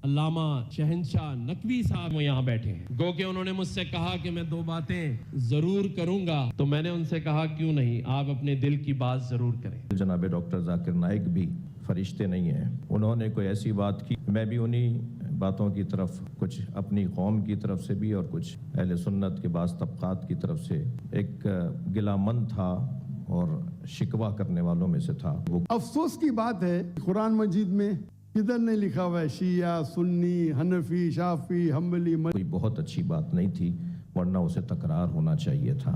علامہ شہنشاہ نقوی صاحب یہاں بیٹھے ہیں. گو کہ انہوں نے مجھ سے کہا کہ میں 2 باتیں ضرور کروں گا, تو میں نے ان سے کہا کیوں نہیں, آپ اپنے دل کی بات ضرور کریں. جناب ڈاکٹر ذاکر نائک بھی فرشتے نہیں ہیں. انہوں نے کوئی ایسی بات کی, میں بھی انہی باتوں کی طرف, کچھ اپنی قوم کی طرف سے بھی اور کچھ اہل سنت کے بعض طبقات کی طرف سے ایک گلہ مند تھا اور شکوہ کرنے والوں میں سے تھا. وہ افسوس کی بات ہے قرآن مجید میں کدھر نہیں لکھا ہوا ہے شیعہ, سنی, حنفی, شافعی, حنبلی. کوئی بہت اچھی بات نہیں تھی, ورنہ اسے تکرار ہونا چاہیے تھا.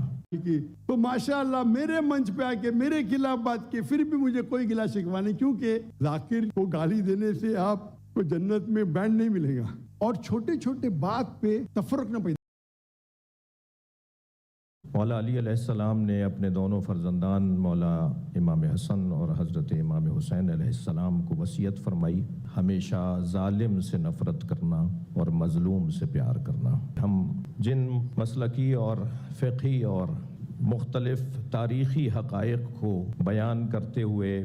تو ماشاءاللہ میرے منچ پہ آ کے میرے خلاف بات کی, پھر بھی مجھے کوئی گلا شکوہ نہیں, کیونکہ ذاکر کو گالی دینے سے آپ کو جنت میں بینڈ نہیں ملے گا. اور چھوٹے چھوٹے بات پہ تفرق نہ پیدا. مولا علی علیہ السلام نے اپنے دونوں فرزندان مولا امام حسن اور حضرت امام حسین علیہ السلام کو وصیت فرمائی, ہمیشہ ظالم سے نفرت کرنا اور مظلوم سے پیار کرنا. ہم جن مسلکی اور فقہی اور مختلف تاریخی حقائق کو بیان کرتے ہوئے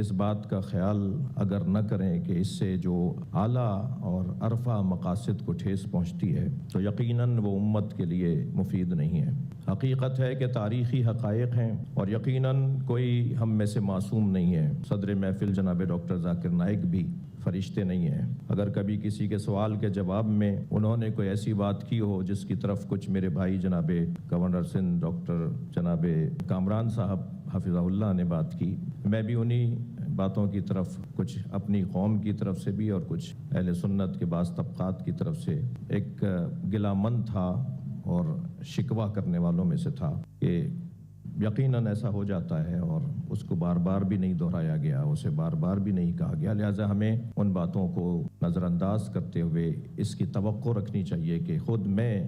اس بات کا خیال اگر نہ کریں کہ اس سے جو اعلیٰ اور عرفہ مقاصد کو ٹھیس پہنچتی ہے, تو یقیناً وہ امت کے لیے مفید نہیں ہے. حقیقت ہے کہ تاریخی حقائق ہیں اور یقیناً کوئی ہم میں سے معصوم نہیں ہے. صدر محفل جناب ڈاکٹر ذاکر نائک بھی فرشتے نہیں ہیں. اگر کبھی کسی کے سوال کے جواب میں انہوں نے کوئی ایسی بات کی ہو جس کی طرف کچھ میرے بھائی جناب گورنر سندھ ڈاکٹر جناب کامران صاحب حفظہ اللہ نے بات کی, میں بھی انہی باتوں کی طرف, کچھ اپنی قوم کی طرف سے بھی اور کچھ اہل سنت کے بعض طبقات کی طرف سے ایک گلہ مند تھا اور شکوہ کرنے والوں میں سے تھا کہ یقیناً ایسا ہو جاتا ہے اور اس کو بار بار بھی نہیں دہرایا گیا, اسے بار بار بھی نہیں کہا گیا. لہٰذا ہمیں ان باتوں کو نظر انداز کرتے ہوئے اس کی توقع رکھنی چاہیے کہ خود میں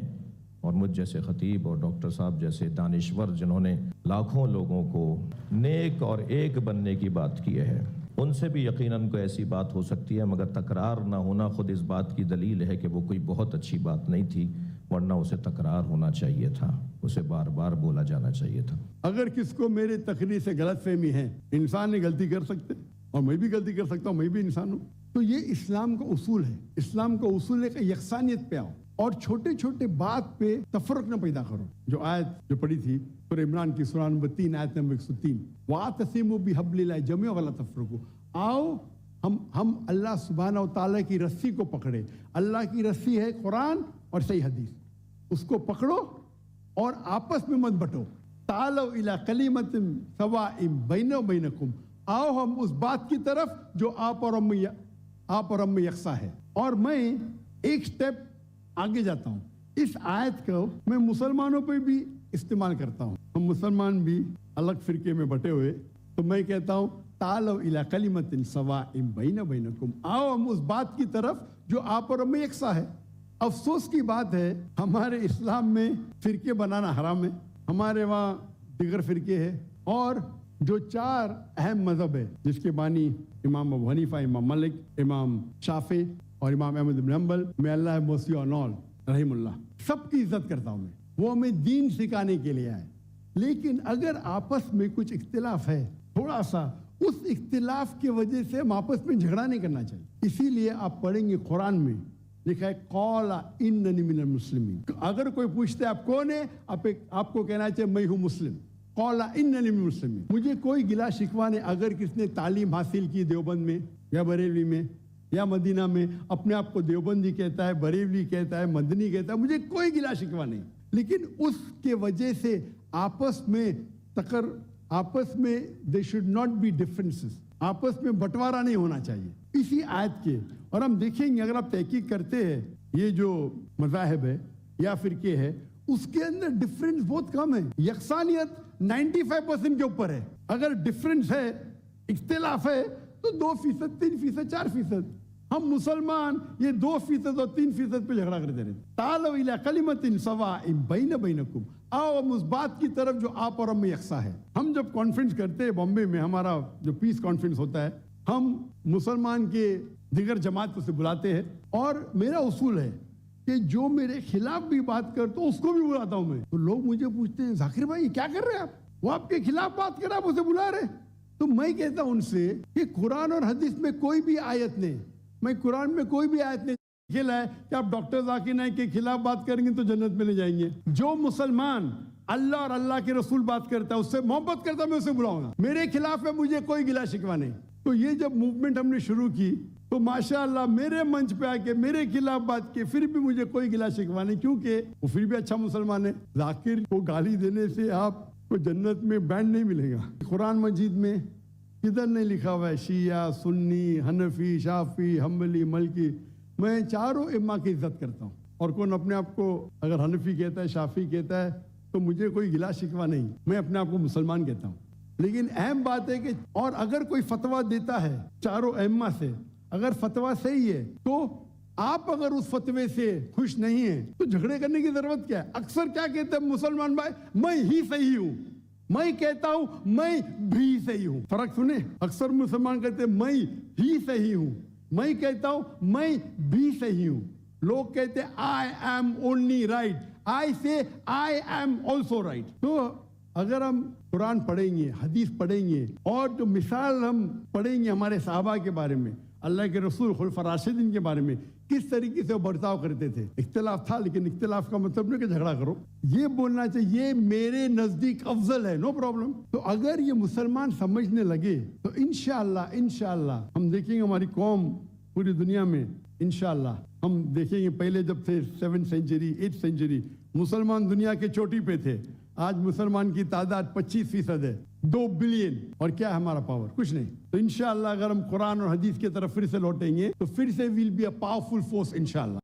اور مجھ جیسے خطیب اور ڈاکٹر صاحب جیسے دانشور جنہوں نے لاکھوں لوگوں کو نیک اور ایک بننے کی بات کی ہے, ان سے بھی یقیناً کوئی ایسی بات ہو سکتی ہے, مگر تکرار نہ ہونا خود اس بات کی دلیل ہے کہ وہ کوئی بہت اچھی بات نہیں تھی, ورنہ اسے تکرار ہونا چاہیے تھا, اسے بار بار بولا جانا چاہیے تھا. اگر کس کو میرے تقریر سے غلط فہمی ہے, انسان نے غلطی کر سکتے اور میں بھی غلطی کر سکتا ہوں, میں بھی انسان ہوں. تو یہ اسلام کا اصول ہے. اسلام کا اصول ہے کہ یکسانیت پہ آؤ اور چھوٹے چھوٹے بات پہ تفرق نہ پیدا کرو. جو آیت جو پڑھی تھی سورہ عمران کی سورہ نمبر 3 آیت نمبر 103, وَاعْتَصِمُوا بِحَبْلِ اللَّهِ جَمِيعًا وَلَا تَفَرَّقُوا. آؤ ہم اللہ سبحانہ و تعالیٰ کی رسی کو پکڑے. اللہ کی رسی ہے قرآن اور صحیح حدیث, اس کو پکڑو اور آپس میں مت بٹو. تعالوا الی کلمۃ سواء بیننا وبینکم, آؤ ہم اس بات کی طرف جو آپ اور ہم میں یکساں ہے. اور میں ایک سٹیپ آگے جاتا ہوں. اس آیت کو میں مسلمانوں پہ بھی استعمال کرتا ہوں. ہم مسلمان بھی الگ فرقے میں بٹے ہوئے, تو میں کہتا ہوں تعالوا الی کلمۃ سواء بیننا وبینکم, آؤ ہم اس بات کی طرف جو آپ اور ہم میں یکساں ہے. افسوس کی بات ہے ہمارے اسلام میں فرقے بنانا حرام ہے. ہمارے وہاں دیگر فرقے ہیں, اور جو 4 اہم مذہب ہے جس کے بانی امام ابو حنیفہ, امام مالک, امام شافعی اور امام احمد بن حنبل, میں اللہ موسی اور رحم اللہ, سب کی عزت کرتا ہوں. وہ ہمیں دین سکھانے کے لیے آئے. لیکن اگر آپس میں کچھ اختلاف ہے تھوڑا سا, اس اختلاف کی وجہ سے ہم آپس میں جھگڑا نہیں کرنا چاہیے. اسی لیے آپ پڑھیں گے قرآن میں لکھا ہے قال اننی من المسلمین. اگر کوئی پوچھتے آپ کون ہے, آپ کو کہنا چاہیے میں ہوں مسلم. قال اننی من المسلمین. مجھے کوئی گلا شکوہ نہیں اگر کس نے تعلیم حاصل کی دیوبند میں یا بریلوی میں یا مدینہ میں, اپنے آپ کو دیوبندی کہتا ہے, بریلوی کہتا ہے, مدنی کہتا ہے, مجھے کوئی گلا شکوہ نہیں. لیکن اس کے وجہ سے آپس میں they should not be differences, آپس میں بٹوارا نہیں ہونا چاہیے. اسی آیت کے, اور ہم دیکھیں گے اگر آپ تحقیق کرتے ہیں یہ جو مذاہب ہے یا فرقے ہے, اس کے اندر ڈفرینس بہت کم ہے. یکسانیت 95% کے اوپر ہے. اگر ڈفرینس ہے, اختلاف ہے, تو 2%, 3%, 4%. ہم مسلمان یہ 2% اور 3% پہ جھگڑا کرتے رہتے. تعالوا الی کلمۃ سواء بیننا وبینکم, آؤ ہم اس بات کی طرف جو آپ اور ہم میں یکساں ہے. ہم جب کانفرنس کرتے ہیں بامبے میں, ہمارا جو پیس کانفرنس ہوتا ہے, ہم مسلمان کے دیگر جماعتوں سے بلاتے ہیں, اور میرا اصول ہے کہ جو میرے خلاف بھی بات کرتا ہوں اس کو بھی بلاتا ہوں میں. تو لوگ مجھے پوچھتے ہیں ذاکر بھائی کیا کر رہے ہیں آپ, وہ آپ کے خلاف بات کر رہے ہیں, آپ اسے بلا رہے. تو میں کہتا ہوں ان سے کہ قرآن اور حدیث میں کوئی بھی آیت نہیں, میں قرآن میں کوئی بھی آیت نہیں لکھا ہے کہ آپ ڈاکٹر ذاکر نائک کے خلاف بات کریں گے تو جنت میں لے جائیں گے. جو مسلمان اللہ اور اللہ کے رسول بات کرتا ہے، اس سے محبت کرتا ہے، میں اسے بلاؤں گا. میرے خلاف ہے، مجھے کوئی گلا شکوہ نہیں. تو یہ جب موومنٹ ہم نے شروع کی تو ماشاءاللہ میرے منچ پہ آ کے میرے خلاف بات کی، پھر بھی مجھے کوئی گلا شکوہ نہیں، کیونکہ وہ پھر بھی اچھا مسلمان ہے. ذاکر کو گالی دینے سے آپ کو جنت میں بینڈ نہیں ملے گا. قرآن مجید میں کدھر نہیں لکھا ہوا ہے شیعہ، سنی، حنفی، شافعی، حنبلی، مالکی. میں چاروں ائمہ کی عزت کرتا ہوں، اور کون اپنے آپ کو اگر حنفی کہتا ہے، شافعی کہتا ہے تو مجھے کوئی گلا شکوہ نہیں، میں اپنے آپ کو مسلمان کہتا ہوں. لیکن اہم بات ہے کہ اور اگر کوئی فتویٰ دیتا ہے چاروں ائمہ سے، اگر فتویٰ صحیح ہے تو آپ اگر اس فتوے سے خوش نہیں ہیں تو جھگڑے کرنے کی ضرورت کیا ہے؟ اکثر کیا کہتے ہیں مسلمان بھائی، میں ہی صحیح ہوں، میں کہتا ہوں میں بھی صحیح ہوں. فرق سنیں، اکثر مسلمان کہتے ہیں میں ہی صحیح ہوں، میں کہتا ہوں میں بھی صحیح ہوں. لوگ کہتے ہیں I am only right, I say I am also right. تو اگر ہم قرآن پڑھیں گے، حدیث پڑھیں گے، اور جو مثال ہم پڑھیں گے ہمارے صحابہ کے بارے میں، اللہ کے رسول خلفاء راشدین کے بارے میں، کس طریقے سے وہ برتاؤ کرتے تھے. اختلاف تھا، لیکن اختلاف کا مطلب نہیں کہ جھگڑا کرو. یہ بولنا چاہیے یہ میرے نزدیک افضل ہے، نو پرابلم. تو اگر یہ مسلمان سمجھنے لگے تو انشاءاللہ ہم دیکھیں گے ہماری قوم پوری دنیا میں انشاءاللہ ہم دیکھیں گے. پہلے جب تھے 7th سینچری 8th سینچری مسلمان دنیا کے چوٹی پہ تھے، آج مسلمان کی تعداد 25% ہے، 2 بلین. اور کیا ہے ہمارا پاور؟ کچھ نہیں. تو انشاءاللہ اگر ہم قرآن اور حدیث کی طرف پھر سے لوٹیں گے تو پھر سے will be a powerful force انشاءاللہ.